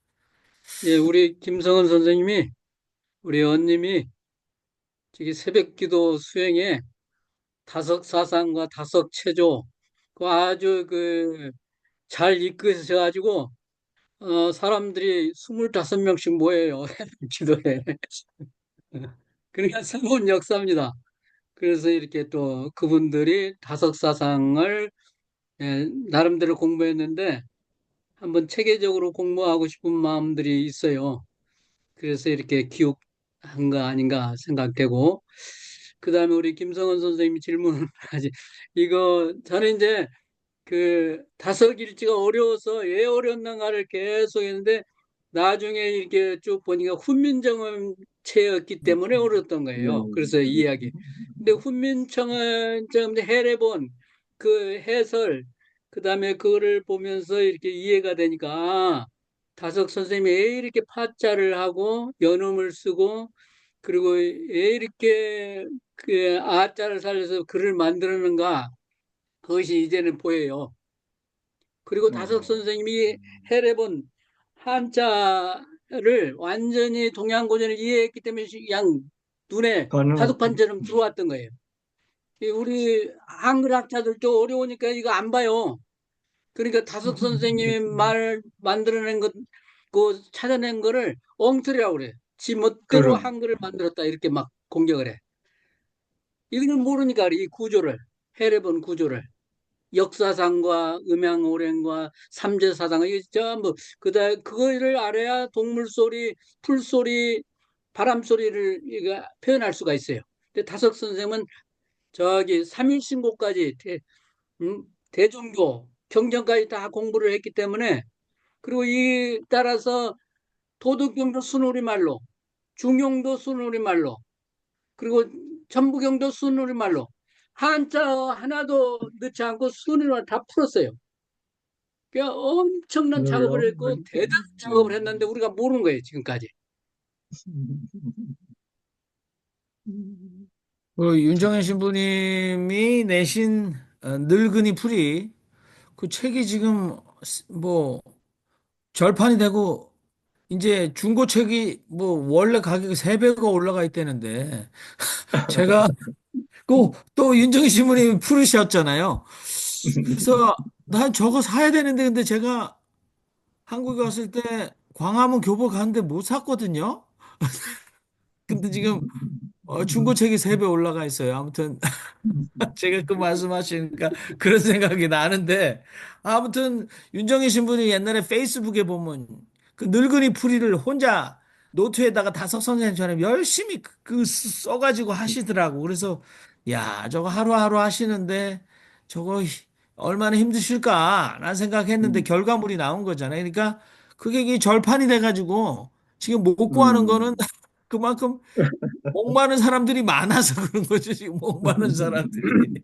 예, 우리 김성은 선생님이, 우리 언님이 저기 새벽기도 수행에 다섯 사상과 다섯 체조, 그 아주 잘 이끄셔가지고, 사람들이 25명씩 모여요. 기도에. 그러니까 새로운 역사입니다. 그래서 이렇게 또 그분들이 다섯 사상을 나름대로 공부했는데 한번 체계적으로 공부하고 싶은 마음들이 있어요. 그래서 이렇게 기억한 거 아닌가 생각되고, 그 다음에 우리 김성원 선생님이 질문을 하지. 이거, 저는 이제 그 다섯 일지가 어려워서 왜 어렵는가를 계속 했는데 나중에 이렇게 쭉 보니까 훈민정음체였기 때문에 어려웠던 거예요. 그래서 이 이야기. 근데 훈민정음체 해례본 그 해설 그다음에 그거를 보면서 이렇게 이해가 되니까 아, 다석 선생님이 왜 이렇게 파자를 하고 연음을 쓰고 그리고 왜 이렇게 그 아자를 살려서 글을 만들었는가 그것이 이제는 보여요. 그리고 다석 선생님이 해례본 한자를 완전히 동양고전을 이해했기 때문에 양 눈에 가능, 다둑판처럼 들어왔던 거예요. 우리 한글 학자들도 어려우니까 이거 안 봐요. 그러니까 다석 선생님이 말 만들어낸 것, 그 찾아낸 거를 엉터리라고 그래. 지 멋대로 그럼, 한글을 만들었다 이렇게 막 공격을 해. 이걸 모르니까 그래, 이 구조를 해례본 구조를. 역사상과 음양오랭과 삼재사상 이게 전부 그다 그거를 알아야 동물 소리, 풀소리, 바람 소리를 이거 표현할 수가 있어요. 근데 다석 선생은 저기 삼일신고까지 대종교 경전까지 다 공부를 했기 때문에 그리고 이 따라서 도덕경도 순우리말로 중용도 순우리말로 그리고 전부경도 순우리말로 한자 하나도 넣지 않고 순으로 다 풀었어요. 그러니까 엄청난 작업을 했고 물론, 대단한 작업을 했는데 우리가 모르는 거예요, 지금까지. 그 윤정현 신부님이 내신 늙은이 풀이 그 책이 지금 뭐 절판이 되고 이제 중고책이 뭐 원래 가격이 3배가 올라가 있다는데 제가 또 윤정현 신부님이 풀으셨잖아요. 그래서 난 저거 사야 되는데 근데 제가 한국에 왔을 때 광화문 교보 갔는데 못 샀거든요. 근데 지금 중고책이 3배 올라가 있어요. 아무튼 제가 그 말씀하시니까 그런 생각이 나는데 아무튼 윤정희 신부님 옛날에 페이스북에 보면 그 늙은이 풀이를 혼자 노트에다가 다섯 선생님처럼 열심히 그 써가지고 하시더라고. 그래서 야 저거 하루하루 하시는데 저거 얼마나 힘드실까 난 생각했는데 결과물이 나온 거잖아요. 그러니까 그게 이게 절판이 돼가지고 지금 못 구하는 거는 그만큼 목 마른 사람들이 많아서 그런 거죠. 지금 목 마른 사람들이.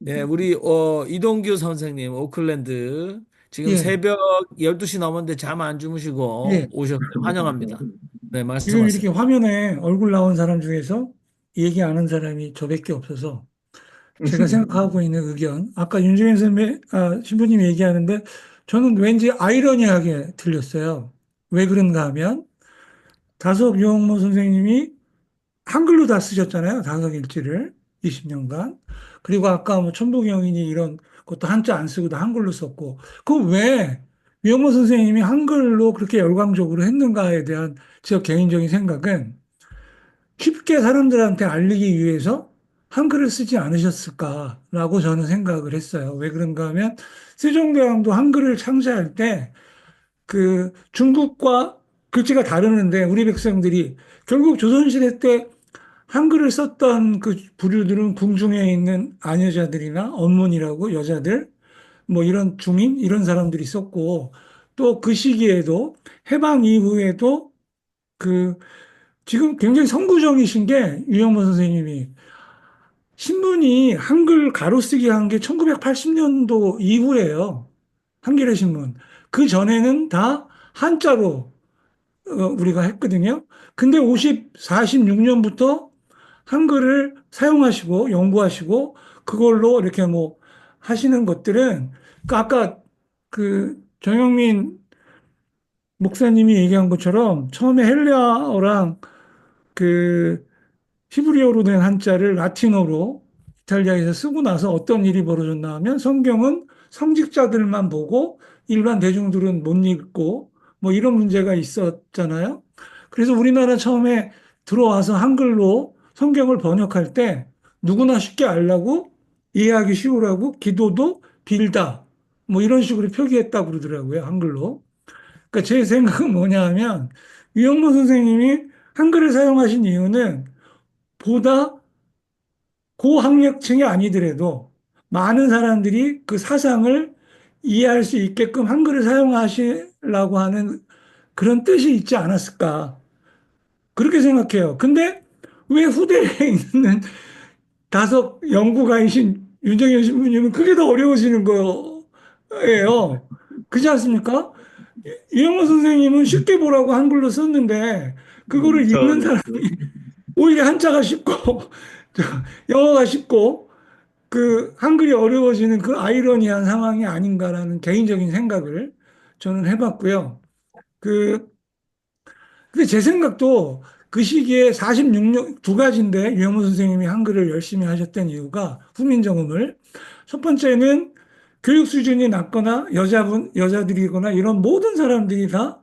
예, 우리 이동규 선생님 오클랜드 지금 예, 새벽 12시 넘었는데 잠 안 주무시고 예. 오셨어요. 환영합니다. 네, 지금 이렇게 말씀하세요. 화면에 얼굴 나온 사람 중에서 얘기 안 한 사람이 저밖에 없어서 제가 생각하고 있는 의견, 아까 윤정현 선배, 신부님이 얘기하는데 저는 왠지 아이러니하게 들렸어요. 왜 그런가 하면 다석 유홍모 선생님이 한글로 다 쓰셨잖아요. 다석 일지를 20년간. 그리고 아까 뭐 천부경이니 이런 것도 한자 안 쓰고 다 한글로 썼고 그 왜 유홍모 선생님이 한글로 그렇게 열광적으로 했는가에 대한 제 개인적인 생각은 쉽게 사람들한테 알리기 위해서 한글을 쓰지 않으셨을까라고 저는 생각을 했어요. 왜 그런가 하면 세종대왕도 한글을 창제할 때 그 중국과 글씨가 다르는데 우리 백성들이 결국 조선시대 때 한글을 썼던 그 부류들은 궁중에 있는 아녀자들이나 언문이라고 여자들 뭐 이런 중인 이런 사람들이 썼고 또 그 시기에도 해방 이후에도 그 지금 굉장히 선구적이신 게 유영모 선생님이 신문이 한글 가로쓰기 한 게 1980년도 이후에요. 한겨레 신문. 그 전에는 다 한자로 우리가 했거든요. 근데 46년부터 한글을 사용하시고 연구하시고 그걸로 이렇게 뭐 하시는 것들은 그 아까 그 정영민 목사님이 얘기한 것처럼 처음에 헬레아어랑 그 히브리어로 된 한자를 라틴어로 이탈리아에서 쓰고 나서 어떤 일이 벌어졌나 하면 성경은 성직자들만 보고 일반 대중들은 못 읽고 뭐 이런 문제가 있었잖아요. 그래서 우리나라 처음에 들어와서 한글로 성경을 번역할 때 누구나 쉽게 알라고 이해하기 쉬우라고 기도도 빌다 뭐 이런 식으로 표기했다고 그러더라고요. 한글로. 그러니까 제 생각은 뭐냐 하면 유영모 선생님이 한글을 사용하신 이유는 보다 고학력층이 아니더라도 많은 사람들이 그 사상을 이해할 수 있게끔 한글을 사용하시려고 하는 그런 뜻이 있지 않았을까. 그렇게 생각해요. 근데 왜 후대에 있는 다섯 연구가이신 윤정현 신부님은 그게 더 어려워지는 거예요. 그렇지 않습니까? 이영호 선생님은 쉽게 보라고 한글로 썼는데 그거를 읽는 저는 사람이 오히려 한자가 쉽고 저, 영어가 쉽고 그 한글이 어려워지는 그 아이러니한 상황이 아닌가라는 개인적인 생각을 저는 해봤고요. 그 근데 제 생각도 그 시기에 46년 두 가지인데 유영호 선생님이 한글을 열심히 하셨던 이유가 훈민정음을 첫 번째는 교육 수준이 낮거나 여자들이거나 이런 모든 사람들이 다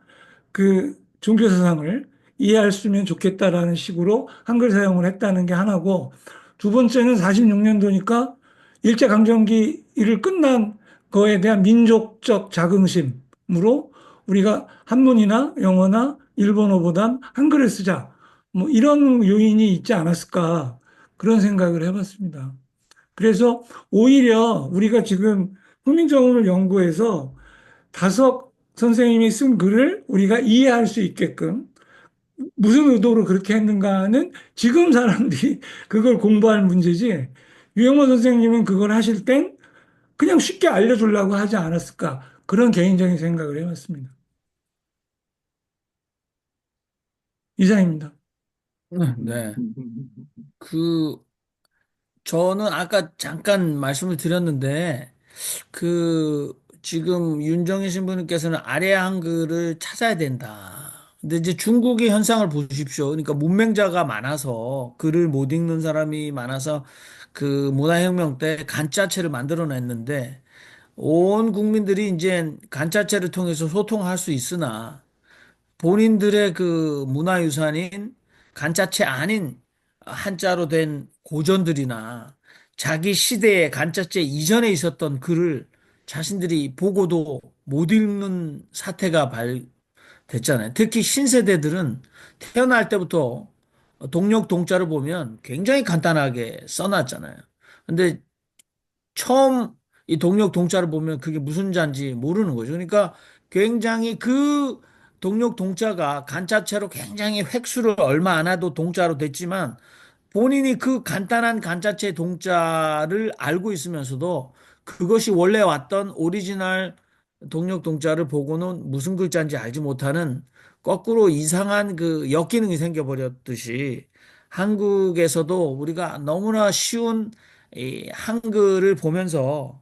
그 종교 사상을 이해할 수 있으면 좋겠다라는 식으로 한글 사용을 했다는 게 하나고 두 번째는 46년도니까 일제강점기를 끝난 거에 대한 민족적 자긍심으로 우리가 한문이나 영어나 일본어보단 한글을 쓰자. 뭐 이런 요인이 있지 않았을까 그런 생각을 해봤습니다. 그래서 오히려 우리가 지금 훈민정음을 연구해서 다섯 선생님이 쓴 글을 우리가 이해할 수 있게끔 무슨 의도로 그렇게 했는가는 지금 사람들이 그걸 공부할 문제지 유영호 선생님은 그걸 하실 땐 그냥 쉽게 알려주려고 하지 않았을까 그런 개인적인 생각을 해봤습니다. 이상입니다. 네. 그, 저는 아까 잠깐 말씀을 드렸는데, 지금 윤정희 신부님께서는 아래 한글을 찾아야 된다. 근데 이제 중국의 현상을 보십시오. 그러니까 문맹자가 많아서 글을 못 읽는 사람이 많아서 그 문화혁명 때 간자체를 만들어냈는데 온 국민들이 이제 간자체를 통해서 소통할 수 있으나 본인들의 그 문화유산인 간자체 아닌 한자로 된 고전들이나 자기 시대의 간자체 이전에 있었던 글을 자신들이 보고도 못 읽는 사태가 발됐잖아요. 특히 신세대들은 태어날 때부터 동력 동자를 보면 굉장히 간단하게 써놨잖아요. 근데 처음 이 동력 동자를 보면 그게 무슨 자인지 모르는 거죠. 그러니까 굉장히 그 동력 동자가 간자체로 굉장히 획수를 얼마 안 해도 동자로 됐지만 본인이 그 간단한 간자체 동자를 알고 있으면서도 그것이 원래 왔던 오리지널 동력 동자를 보고는 무슨 글자인지 알지 못하는 거꾸로 이상한 그 역기능이 생겨버렸듯이 한국에서도 우리가 너무나 쉬운 이 한글을 보면서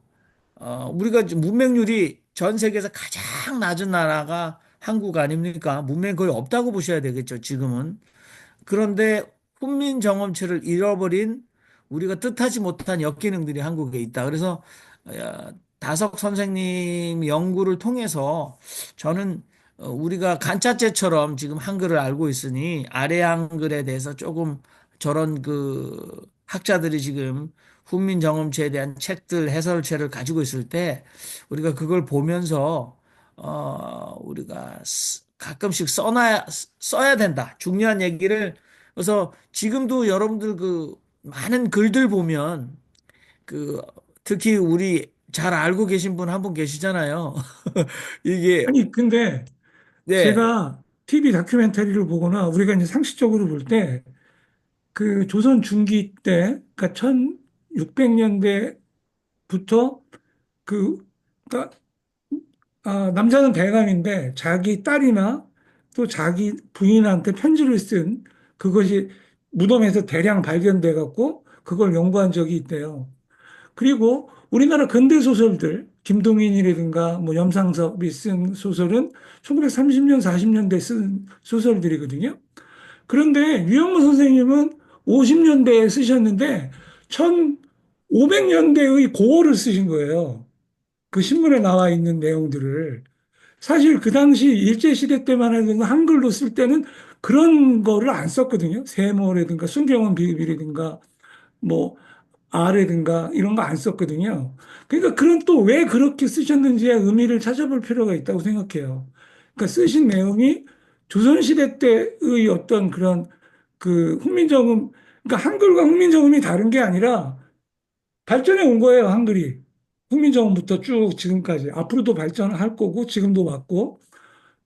우리가 문맹률이 전 세계에서 가장 낮은 나라가 한국 아닙니까? 문맹 거의 없다고 보셔야 되겠죠, 지금은. 그런데 훈민 정음체를 잃어버린 우리가 뜻하지 못한 역기능들이 한국에 있다. 그래서 다석 선생님 연구를 통해서 저는 우리가 간자체처럼 지금 한글을 알고 있으니 아래 한글에 대해서 조금 저런 그 학자들이 지금 훈민 정음체에 대한 책들 해설체를 가지고 있을 때 우리가 그걸 보면서 우리가 가끔씩 써야 된다. 중요한 얘기를. 그래서 지금도 여러분들 그 많은 글들 보면 그 특히 우리 잘 알고 계신 분 한 분 계시잖아요. 이게 아니 근데 네, 제가 TV 다큐멘터리를 보거나 우리가 이제 상식적으로 볼 때 그 조선 중기 때 그러니까 1600년대부터 그 그러니까 남자는 대감인데 자기 딸이나 또 자기 부인한테 편지를 쓴 그것이 무덤에서 대량 발견돼 갖고 그걸 연구한 적이 있대요. 그리고 우리나라 근대 소설들 김동인이라든가 뭐 염상섭이 쓴 소설은 1930년 40년대 쓴 소설들이거든요. 그런데 유영모 선생님은 50년대에 쓰셨는데 1500년대의 고어를 쓰신 거예요. 그 신문에 나와 있는 내용들을. 사실 그 당시 일제시대 때만 해도 한글로 쓸 때는 그런 거를 안 썼거든요. 세모라든가 순경원 비읍이라든가 뭐 아라든가 이런 거 안 썼거든요. 그러니까 그런 또 왜 그렇게 쓰셨는지의 의미를 찾아볼 필요가 있다고 생각해요. 그러니까 쓰신 내용이 조선시대 때의 어떤 그런 그 훈민정음, 그러니까 한글과 훈민정음이 다른 게 아니라 발전해 온 거예요, 한글이. 훈민정음부터 쭉 지금까지. 앞으로도 발전할 거고, 지금도 맞고.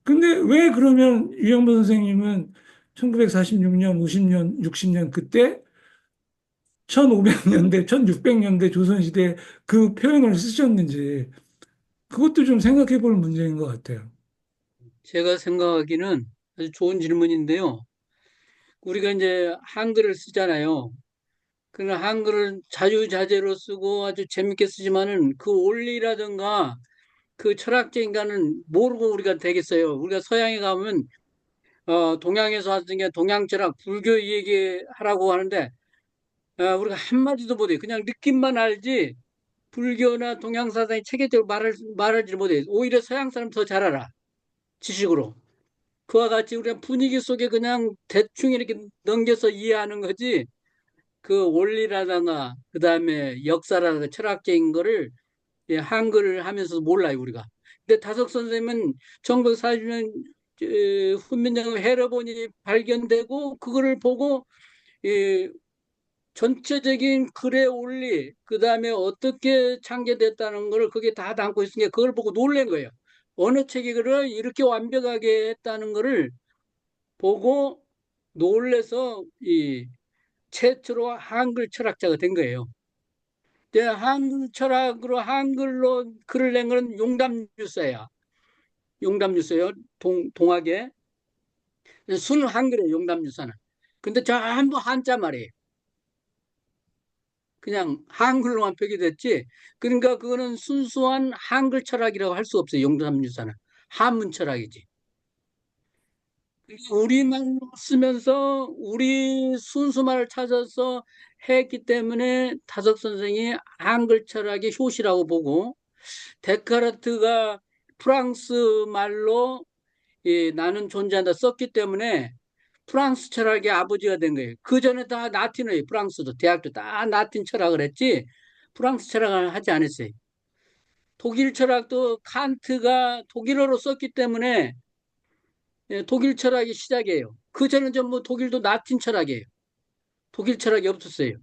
근데 왜 그러면 유영보 선생님은 1946년, 50년, 60년 그때 1500년대, 1600년대 조선시대 그 표현을 쓰셨는지 그것도 좀 생각해 볼 문제인 것 같아요. 제가 생각하기는 아주 좋은 질문인데요. 우리가 이제 한글을 쓰잖아요. 그러나 한글을 자유자재로 쓰고 아주 재밌게 쓰지만은 그 원리라든가 그 철학적인 거는 모르고 우리가 되겠어요. 우리가 서양에 가면 동양에서 왔던 게 동양 철학, 불교 얘기하라고 하는데 우리가 한마디도 못해요. 그냥 느낌만 알지 불교나 동양 사상이 체계적으로 말하지 못해요. 오히려 서양 사람 더 잘 알아. 지식으로. 그와 같이 우리가 분위기 속에 그냥 대충 이렇게 넘겨서 이해하는 거지 그 원리라든가 그다음에 역사라든가 철학적인 거를 예, 한글을 하면서 몰라요 우리가. 근데 다석 선생님은 1940년 훈민정음 해로본이 발견되고 그거를 보고 이 전체적인 글의 원리 그다음에 어떻게 창제됐다는 걸 그게 다 담고 있으니까 그걸 보고 놀란 거예요. 어느 책이 그를 이렇게 완벽하게 했다는 거를 보고 놀래서 이 최초로 한글 철학자가 된 거예요. 근데 한글 철학으로 한글로 글을 낸 거는 용담유사야. 용담유사요. 동학의 순 한글의 용담유사는. 근데 전부 한자 말이에요. 그냥 한글로만 표기됐지. 그러니까 그거는 순수한 한글 철학이라고 할 수 없어요. 용담유사는 한문 철학이지. 우리만 쓰면서 우리 순수말을 찾아서 했기 때문에 타석 선생이 한글 철학의 효시라고 보고 데카르트가 프랑스 말로 나는 존재한다 썼기 때문에 프랑스 철학의 아버지가 된 거예요. 그 전에 다 라틴어예요. 프랑스도 대학도 다 라틴 철학을 했지 프랑스 철학을 하지 않았어요. 독일 철학도 칸트가 독일어로 썼기 때문에 독일 철학이 시작이에요. 그 전에 전뭐 독일도 라틴 철학이에요. 독일 철학이 없었어요.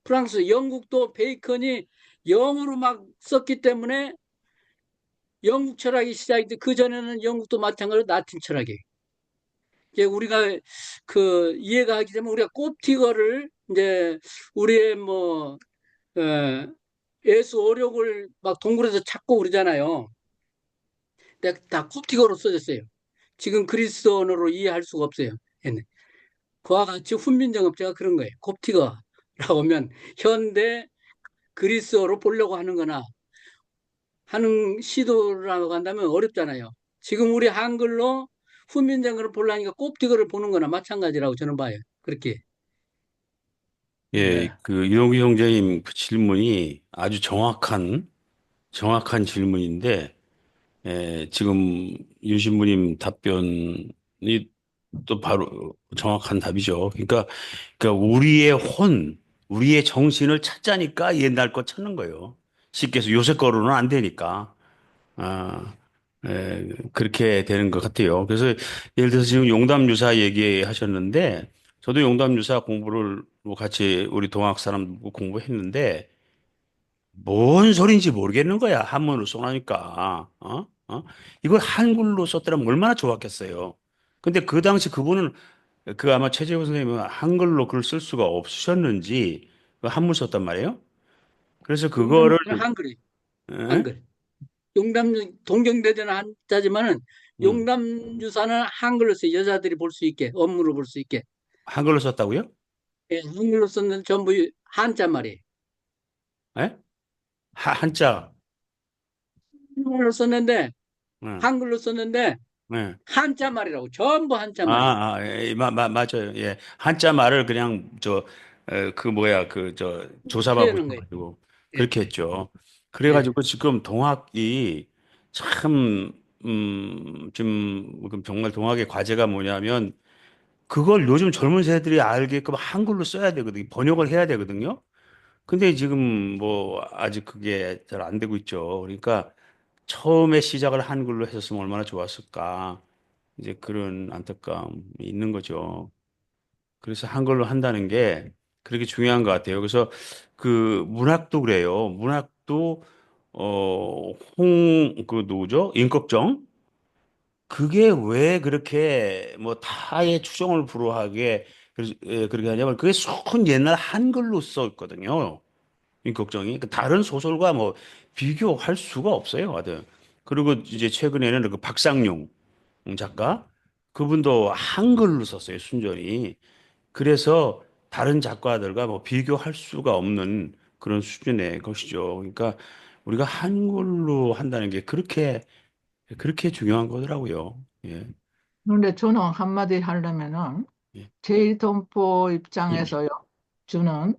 프랑스, 영국도 베이컨이 영어로 막 썼기 때문에 영국 철학이 시작인데 그 전에는 영국도 마찬가지로 라틴 철학이에요. 이제 우리가 그 이해가 하기 때문에 우리가 꼽티거를 이제 우리의 뭐 예수 오력을 막 동굴에서 찾고 그러잖아요. 근데 다 꼽티거로 써졌어요. 지금 그리스 언어로 이해할 수가 없어요. 얘는. 그와 같이 훈민정음자가 그런 거예요. 곱티거라고 하면 현대 그리스어로 보려고 하는 거나 하는 시도라고 한다면 어렵잖아요. 지금 우리 한글로 훈민정음을 보려니까 곱티거를 보는 거나 마찬가지라고 저는 봐요. 그렇게. 예, 네. 그 유영규 형제님 그 질문이 아주 정확한 질문인데, 지금 윤 신부님 답변이 또 바로 정확한 답이죠. 그러니까 우리의 정신을 찾자니까 옛날 거 찾는 거예요. 쉽게 해서 요새 거로는 안 되니까. 아, 그렇게 되는 것 같아요. 그래서 예를 들어서 지금 용담유사 얘기하셨는데, 저도 용담유사 공부를 뭐 같이 우리 동학 사람 공부했는데, 뭔 소린지 모르겠는 거야. 한문으로 써놓으니까. 이걸 한글로 썼더라면 얼마나 좋았겠어요. 근데 그 당시 그분은 그 아마 최재호 선생님은 한글로 글을 쓸 수가 없으셨는지 그 한문 썼단 말이에요. 그래서 그거를 용담유사는 한글이 에? 한글. 용담 동경대대는 한자지만은 음, 용담유사는 한글로 써 여자들이 볼 수 있게 업무로 볼 수 있게 한글로 썼다고요? 예, 한글로 썼는 전부 한자 말이에요. 에? 한자. 한글로 썼는데 응, 한글로 썼는데 네. 한자 말이라고 전부 한자 말이에요. 맞아요. 예. 한자 말을 그냥 그 뭐야, 조사만 표현한 거예요. 붙여가지고 예, 그렇게 했죠. 예. 그래가지고 지금 동학이 참, 지금 정말 동학의 과제가 뭐냐면 그걸 요즘 젊은 세대들이 알게끔 한글로 써야 되거든요. 번역을 해야 되거든요. 근데 지금 뭐 아직 그게 잘 안 되고 있죠. 그러니까 처음에 시작을 한글로 했었으면 얼마나 좋았을까. 이제 그런 안타까움이 있는 거죠. 그래서 한글로 한다는 게 그렇게 중요한 것 같아요. 그래서 그 문학도 그래요. 문학도 그 누구죠? 임꺽정. 그게 왜 그렇게 뭐 타의 추종을 불허하게 그렇게 하냐면 그게 순 옛날 한글로 썼거든요. 임꺽정이 그 다른 소설과 뭐 비교할 수가 없어요, 하여튼. 그리고 이제 최근에는 그 박상용 작가 그분도 한글로 썼어요, 순전히. 그래서 다른 작가들과 뭐 비교할 수가 없는 그런 수준의 것이죠. 그러니까 우리가 한글로 한다는 게 그렇게 중요한 거더라고요. 예. 그런데 저는 한마디 하려면은 예. 제1동포 입장에서요, 저는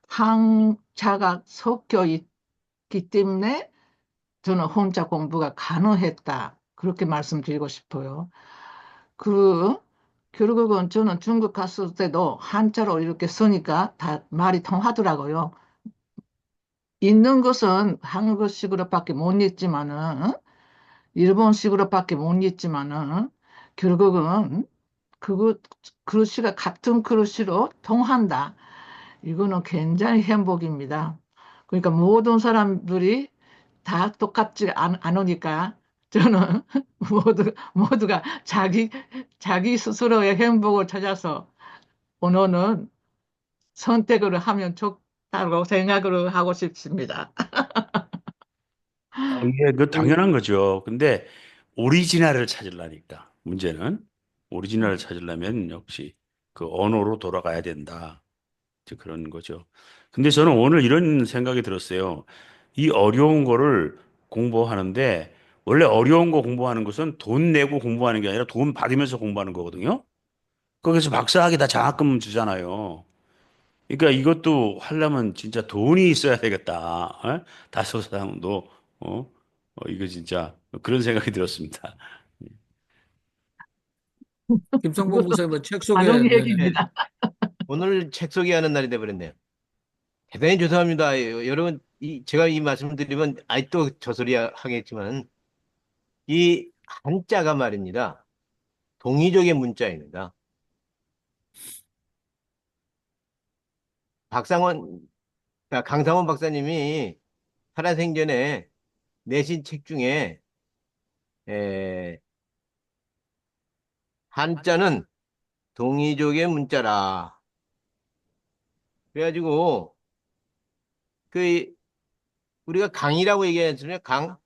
한자가 섞여 있기 때문에 저는 혼자 공부가 가능했다. 그렇게 말씀드리고 싶어요. 그, 결국은 저는 중국 갔을 때도 한자로 이렇게 쓰니까 다 말이 통하더라고요. 읽는 것은 한국식으로밖에 못 읽지만은, 일본식으로밖에 못 읽지만은, 결국은 그거, 글씨가 같은 글씨로 통한다. 이거는 굉장히 행복입니다. 그러니까 모든 사람들이 다 똑같지 않으니까 저는 모두가 자기 스스로의 행복을 찾아서 언어는 선택을 하면 좋다고 생각을 하고 싶습니다. 이게 그 당연한 거죠. 근데 오리지널을 찾으려니까 문제는 오리지널을 찾으려면 역시 그 언어로 돌아가야 된다. 이제 그런 거죠. 근데 저는 오늘 이런 생각이 들었어요. 이 어려운 거를 공부하는데 원래 어려운 거 공부하는 것은 돈 내고 공부하는 게 아니라 돈 받으면서 공부하는 거거든요. 거기서 박사학위 다 장학금 주잖아요. 그러니까 이것도 하려면 진짜 돈이 있어야 되겠다. 어? 다소사랑도 이거 진짜 그런 생각이 들었습니다. 김성봉 그것도 목사님 뭐책 소개, 다른 네네. 네. 얘기입니다. 오늘 책 소개하는 날이 돼버렸네요. 대단히 죄송합니다. 여러분, 제가 이 말씀을 드리면, 아이 또 저 소리 하겠지만, 이 한자가 말입니다. 동이족의 문자입니다. 박상원, 강상원 박사님이 살아생전에 내신 책 중에, 에, 한자는 동이족의 문자라. 그래가지고, 그, 우리가 강이라고 얘기하지 않습니까? 강?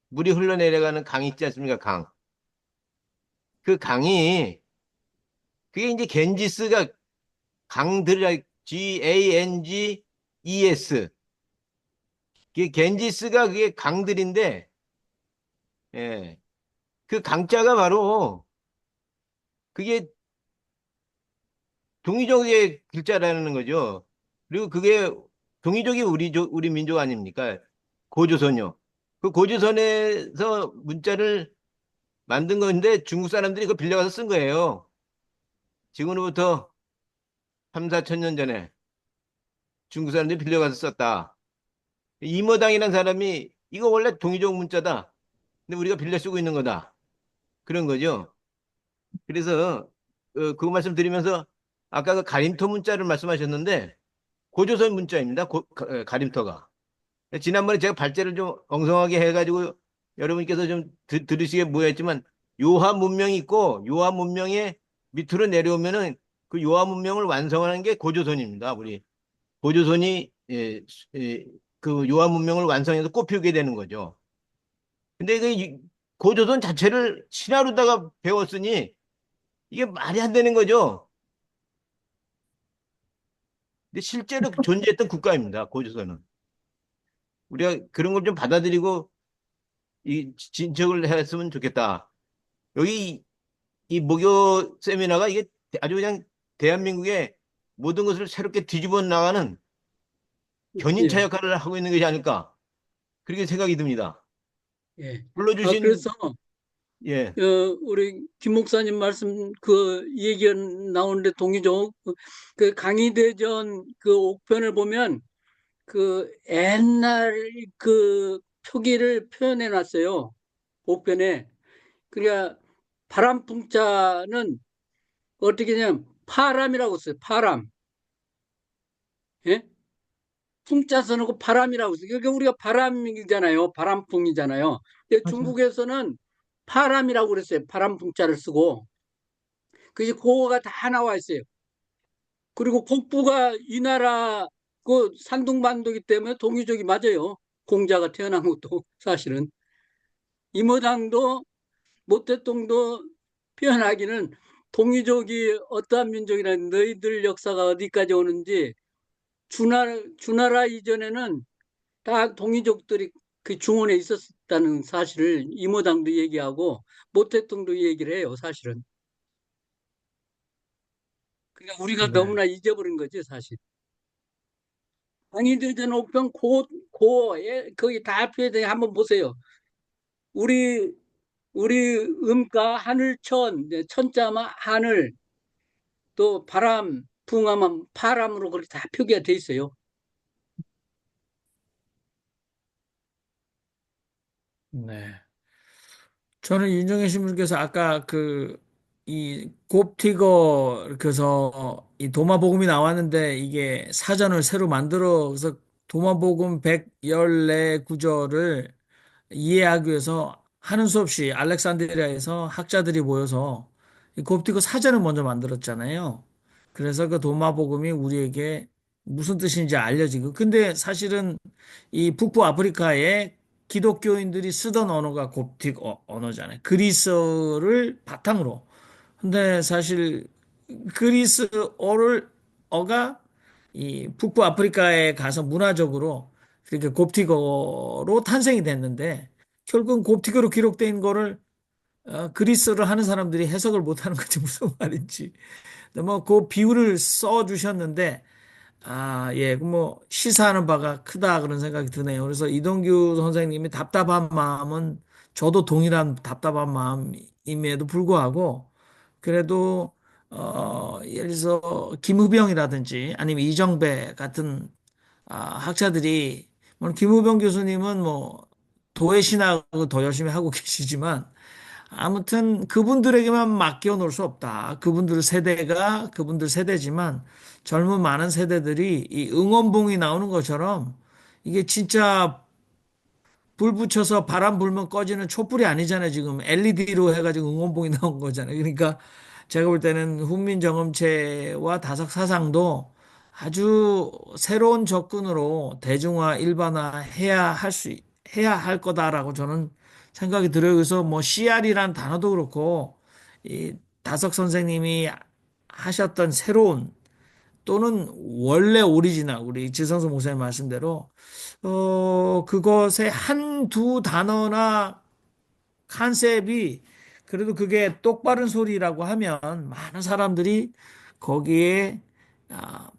물이 흘러내려가는 강이 있지 않습니까? 강. 그 강이, 그게 이제 겐지스가 강들, Ganges. 그게 겐지스가 그게 강들인데, 예. 그 강자가 바로 그게 동이족의 글자라는 거죠. 그리고 그게 동이족이 우리 민족 아닙니까? 고조선요. 그 고조선에서 문자를 만든 건데 중국 사람들이 그거 빌려가서 쓴 거예요. 지금으로부터 3, 4천 년 전에 중국 사람들이 빌려가서 썼다. 이모당이라는 사람이 이거 원래 동이족 문자다. 근데 우리가 빌려 쓰고 있는 거다. 그런 거죠. 그래서 그 말씀 드리면서 아까 그 가림토 문자를 말씀하셨는데 고조선 문자입니다. 가림토가. 지난번에 제가 발제를 좀 엉성하게 해가지고 여러분께서 좀 들으시게 뭐였지만 요하 문명이 있고 요하 문명의 밑으로 내려오면은 그 요하 문명을 완성하는 게 고조선입니다. 우리 고조선이 그 요하 문명을 완성해서 꽃피우게 되는 거죠. 근데 그 고조선 자체를 신화로다가 배웠으니 이게 말이 안 되는 거죠. 근데 실제로 존재했던 국가입니다. 고조선은. 우리가 그런 걸 좀 받아들이고 이 진척을 했으면 좋겠다. 여기 이 목요 세미나가 이게 아주 그냥 대한민국의 모든 것을 새롭게 뒤집어 나가는 견인차 예, 역할을 하고 있는 것이 아닐까. 그렇게 생각이 듭니다. 예. 불러주신, 그래서 예, 우리 김 목사님 말씀 그 얘기가 나오는데 동의죠. 그 강의대전 그 옥편을 보면 그 옛날 그 표기를 표현해 놨어요. 옥편에. 그러니까 바람풍자는 어떻게 냐면 파람이라고 써요. 파람. 예? 풍자 써놓고 바람이라고 써요. 그러니까 우리가 바람이잖아요. 바람풍이잖아요. 근데 맞아요. 중국에서는 파람이라고 그랬어요. 바람풍자를 쓰고. 그게 고어가 다 나와 있어요. 그리고 곡부가 이 나라 그 산둥반도기 때문에 동이족이 맞아요. 공자가 태어난 것도 사실은. 이모당도 모태똥도 표현하기는 동이족이 어떠한 민족이라는 너희들 역사가 어디까지 오는지 주나라 이전에는 다 동이족들이 그 중원에 있었다는 사실을 이모당도 얘기하고 모태똥도 얘기를 해요, 사실은. 그러니까 우리가 네. 너무나 잊어버린 거지, 사실. 당이대전 옥병 고에 거기 다 표현돼 한번 보세요. 우리 우리 음가 하늘천 네, 천자마 하늘 또 바람 붕하면 바람으로 그렇게 다 표기가 돼 있어요. 네. 저는 윤정혜 신부님께서 아까 이 곱티거 그래서 이 도마복음이 나왔는데 이게 사전을 새로 만들어서 도마복음 114구절을 이해하기 위해서 하는 수 없이 알렉산드리아에서 학자들이 모여서 이 곱티거 사전을 먼저 만들었잖아요. 그래서 그 도마복음이 우리에게 무슨 뜻인지 알려지고. 근데 사실은 이 북부 아프리카에 기독교인들이 쓰던 언어가 곱틱 언어잖아요. 그리스어를 바탕으로. 근데 사실 그리스어를 어가 이 북부 아프리카에 가서 문화적으로 그렇게 곱틱어로 탄생이 됐는데 결국은 곱틱어로 기록된 거를 그리스어를 하는 사람들이 해석을 못하는 건지 무슨 말인지. 뭐 그 비유를 써 주셨는데 예, 그 뭐, 시사하는 바가 크다 그런 생각이 드네요. 그래서 이동규 선생님이 답답한 마음은 저도 동일한 답답한 마음임에도 불구하고, 그래도, 예를 들어서 김의병이라든지 아니면 이정배 같은 학자들이, 물론 김의병 교수님은 뭐, 도회신학을 더 열심히 하고 계시지만, 아무튼 그분들에게만 맡겨 놓을 수 없다. 그분들 세대가 그분들 세대지만 젊은 많은 세대들이 이 응원봉이 나오는 것처럼 이게 진짜 불 붙여서 바람 불면 꺼지는 촛불이 아니잖아요. 지금 LED로 해가지고 응원봉이 나온 거잖아요. 그러니까 제가 볼 때는 훈민정음체와 다섯 사상도 아주 새로운 접근으로 대중화, 일반화 해야 할 거다라고 저는 생각이 들어요. 그래서 뭐 CR이란 단어도 그렇고 이 다석 선생님이 하셨던 새로운 또는 원래 오리지널 우리 지성수 목사님 말씀대로 그것의 한두 단어나 컨셉이 그래도 그게 똑바른 소리라고 하면 많은 사람들이 거기에 아,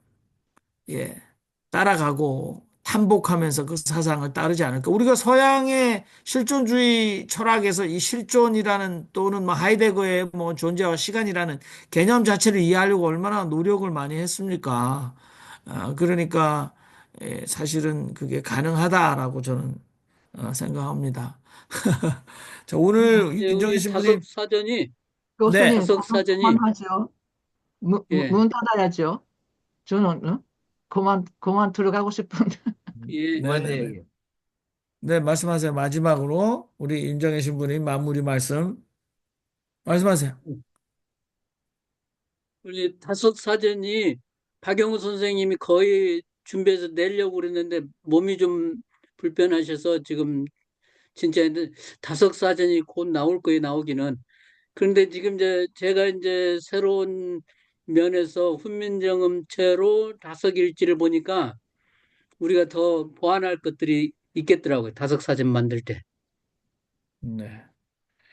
예, 따라가고 탐복하면서 그 사상을 따르지 않을까. 우리가 서양의 실존주의 철학에서 이 실존이라는 또는 뭐 하이데거의 뭐 존재와 시간이라는 개념 자체를 이해하려고 얼마나 노력을 많이 했습니까? 그러니까 사실은 그게 가능하다라고 저는 생각합니다. 자, 오늘 이제 윤정희 우리 다섯 신부님, 사전이 네, 교수님, 다섯 사전이 그만하죠. 예, 문 닫아야죠. 저는 그만 들어가고 싶은데. 예, 네네네. 그만해. 네, 말씀하세요. 마지막으로 우리 윤정혜 신부님 마무리 말씀하세요. 우리 다섯 사전이 박영우 선생님이 거의 준비해서 내려고 그랬는데 몸이 좀 불편하셔서 지금 진짜 다섯 사전이 곧 나올 거예요, 나오기는. 그런데 지금 이제 제가 이제 새로운 면에서 훈민정음체로 다섯 일지를 보니까 우리가 더 보완할 것들이 있겠더라고요. 다섯 사전 만들 때. 네.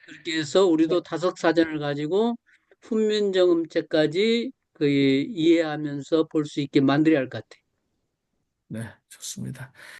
그렇게 해서 우리도 다섯 사전을 가지고 훈민정음체까지 그 이해하면서 볼 수 있게 만들어야 할 것 같아요. 네, 좋습니다.